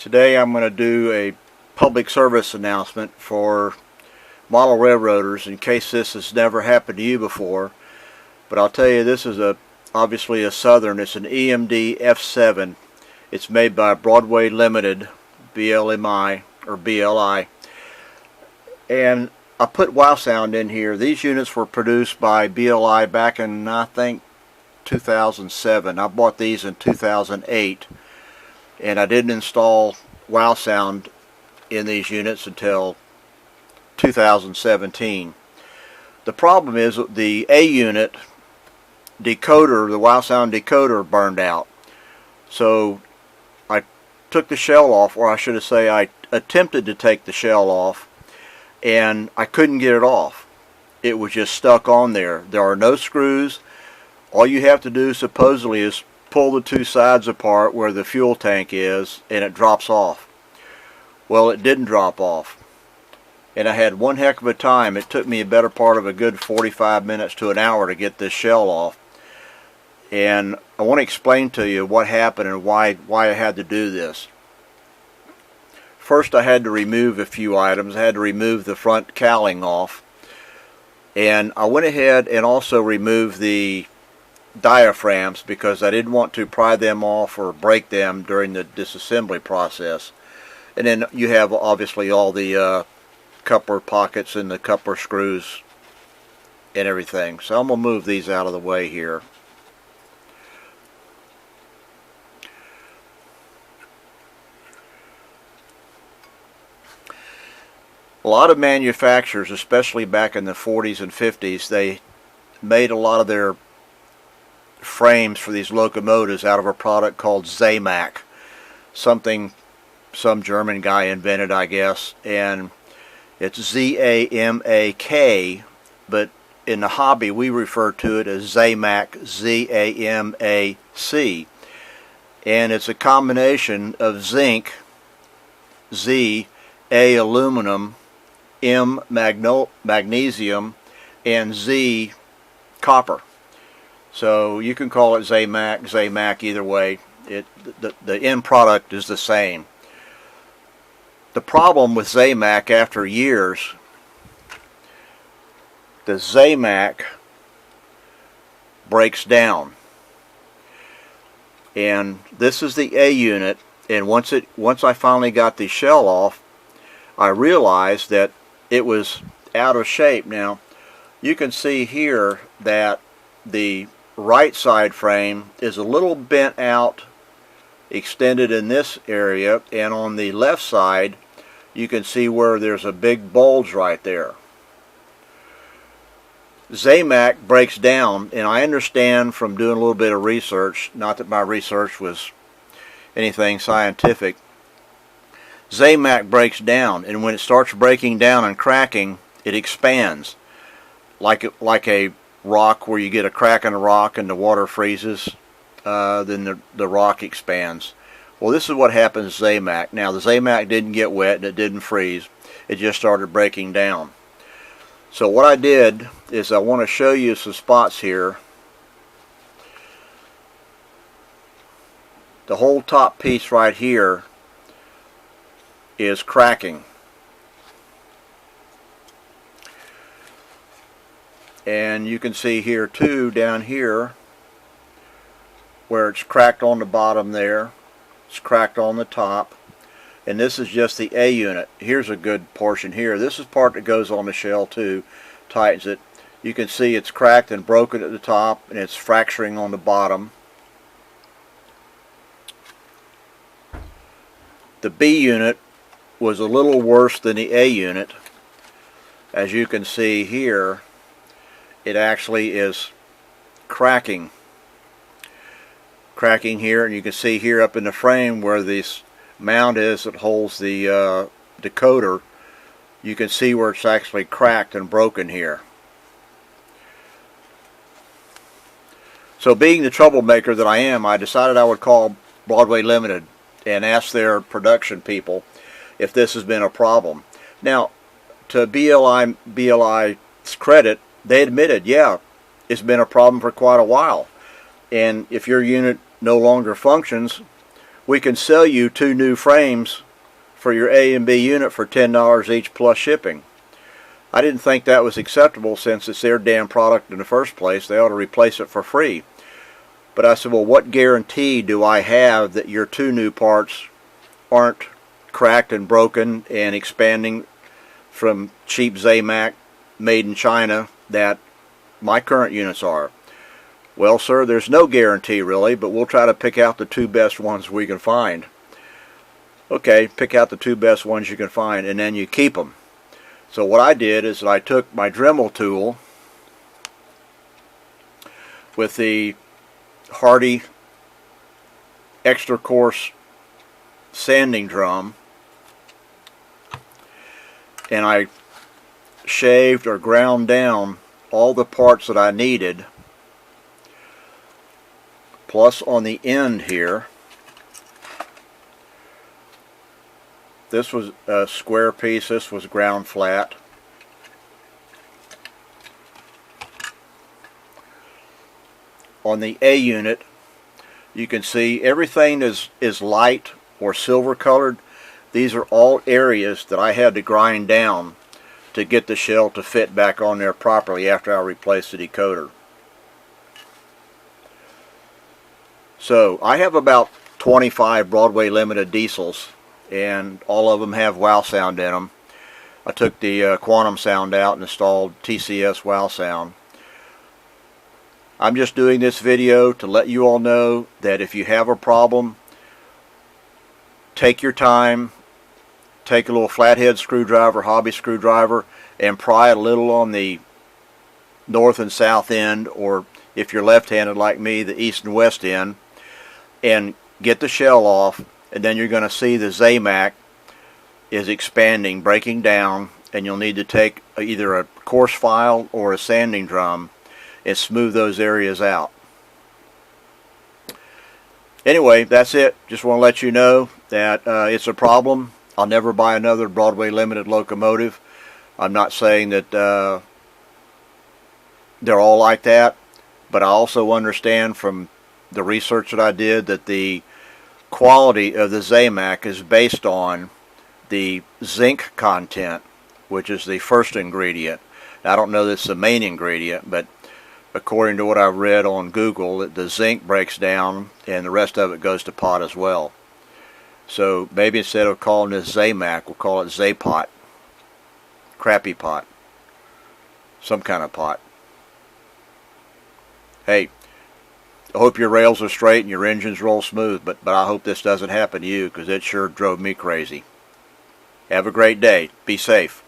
Today I'm going to do a public service announcement for model railroaders in case this has never happened to you before. But I'll tell you, this is obviously a Southern. It's an EMD F7. It's made by Broadway Limited, BLI or BLI. And I put wow sound in here. These units were produced by BLI back in, I think, 2007. I bought these in 2008. And I didn't install wow sound in these units until 2017. The problem is the A unit decoder, the wow sound decoder, burned out. So I took the shell off, or I should say I attempted to take the shell off, and I couldn't get it off. It was just stuck on there. There are no screws. All you have to do supposedly is pull the two sides apart where the fuel tank is, and it drops off. Well, it didn't drop off, and I had one heck of a time. It took me a better part of a good 45 minutes to an hour to get this shell off, and I want to explain to you what happened and why I had to do this. First, I had to remove a few items. I had to remove the front cowling off, and I went ahead and also removed the diaphragms because I didn't want to pry them off or break them during the disassembly process. And then you have obviously all the coupler pockets and the coupler screws and everything. So I'm going to move these out of the way here. A lot of manufacturers, especially back in the 40s and 50s, they made a lot of their frames for these locomotives out of a product called Zamac, something some German guy invented, I guess, and it's Z-A-M-A-K, but in the hobby we refer to it as Zamac, Z-A-M-A-C, and it's a combination of zinc, Z, A, aluminum, M, magnesium, and Z, copper. So you can call it Zamac, either way. The end product is the same. The problem with Zamac, after years, the Zamac breaks down. And this is the A unit, and once I finally got the shell off, I realized that it was out of shape. Now, you can see here that the right side frame is a little bent out, extended in this area, and on the left side you can see where there's a big bulge right there. Zamac breaks down, and I understand from doing a little bit of research, not that my research was anything scientific, Zamac breaks down, and when it starts breaking down and cracking, it expands like a rock, where you get a crack in a rock and the water freezes, then the rock expands. Well, this is what happens to Zamac. Now, the Zamac didn't get wet and it didn't freeze. It just started breaking down. So what I did is I want to show you some spots here. The whole top piece right here is cracking. And you can see here too, down here, where it's cracked on the bottom there. It's cracked on the top. And this is just the A unit. Here's a good portion here. This is part that goes on the shell too, tightens it. You can see it's cracked and broken at the top, and it's fracturing on the bottom. The B unit was a little worse than the A unit. As you can see here, it actually is cracking here, and you can see here up in the frame where this mount is that holds the decoder. You can see where it's actually cracked and broken here. So, being the troublemaker that I am, I decided I would call Broadway Limited and ask their production people if this has been a problem. Now, to BLI's credit, they admitted, yeah, it's been a problem for quite a while. And if your unit no longer functions, we can sell you 2 new frames for your A and B unit for $10 each plus shipping. I didn't think that was acceptable since it's their damn product in the first place. They ought to replace it for free. But I said, well, what guarantee do I have that your 2 new parts aren't cracked and broken and expanding from cheap Zamac made in China that my current units are? Well, sir, there's no guarantee really, but we'll try to pick out the 2 best ones we can find. Okay, pick out the 2 best ones you can find, and then you keep them. So what I did is that I took my Dremel tool with the Hardy extra coarse sanding drum, and I shaved or ground down all the parts that I needed, plus on the end here, this was a square piece, this was ground flat. On the A unit, you can see everything is light or silver colored. These are all areas that I had to grind down to get the shell to fit back on there properly after I replaced the decoder. So I have about 25 Broadway Limited diesels, and all of them have wow sound in them. I took the quantum sound out and installed TCS wow sound. I'm just doing this video to let you all know that if you have a problem, take your time, take a little flathead screwdriver, hobby screwdriver, and pry a little on the north and south end, or if you're left-handed like me, the east and west end, and get the shell off, and then you're going to see the Zamac is expanding, breaking down, and you'll need to take either a coarse file or a sanding drum and smooth those areas out. Anyway, that's it. Just want to let you know that it's a problem. I'll never buy another Broadway Limited locomotive. I'm not saying that they're all like that, but I also understand from the research that I did that the quality of the Zamac is based on the zinc content, which is the first ingredient. Now, I don't know this is the main ingredient, but according to what I've read on Google, the zinc breaks down and the rest of it goes to pot as well. So maybe instead of calling this Zamac, we'll call it Zapot. Crappy pot. Some kind of pot. Hey, I hope your rails are straight and your engines roll smooth, but I hope this doesn't happen to you, because it sure drove me crazy. Have a great day. Be safe.